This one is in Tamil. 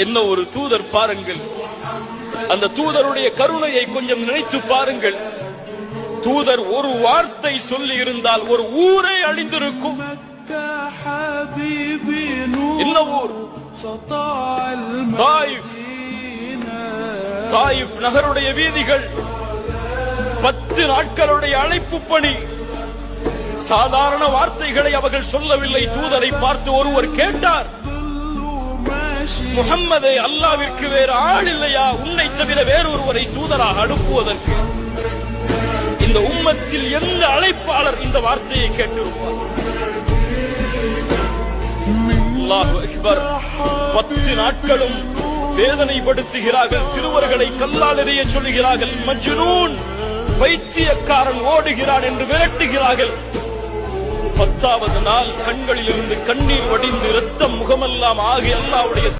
என்ன ஒரு தூதர் பாருங்கள். அந்த தூதருடைய கருணையை கொஞ்சம் நினைத்து பாருங்கள். தூதர் ஒரு வார்த்தை சொல்லி இருந்தால் ஒரு ஊரே அழிந்திருக்கும். என்ன ஊர்? தாயிஃப் நகருடைய வீதிகள். 10 நாட்களுடைய அழைப்பு பணி. சாதாரண வார்த்தைகளை அவர்கள் சொல்லவில்லை. தூதரை பார்த்து ஒருவர் கேட்டார், முஹம்மதே, அல்லாவிற்கு வேறு ஆள் இல்லையா? உன்னை தவிர வேறொருவரை தூதராக அனுப்புவதற்கு? இந்த உம்மத்தில் எந்த அழைப்பாளர் இந்த வார்த்தையை கேட்டிருப்பார்? அல்லாஹு அக்பர். 10 நாட்களும் வேதனைப்படுத்துகிறார்கள். சிறுவர்களை கல்லால் எறிய சொல்லுகிறார்கள். மஜ்னூன், பைத்தியக்காரன் ஓடுகிறான் என்று விரட்டுகிறார்கள். 10வது நாள் கண்களில் இருந்து கண்ணீர் வடிந்து இரத்தம் முகமெல்லாம் ஆகி அல்லாஹ்வுடைய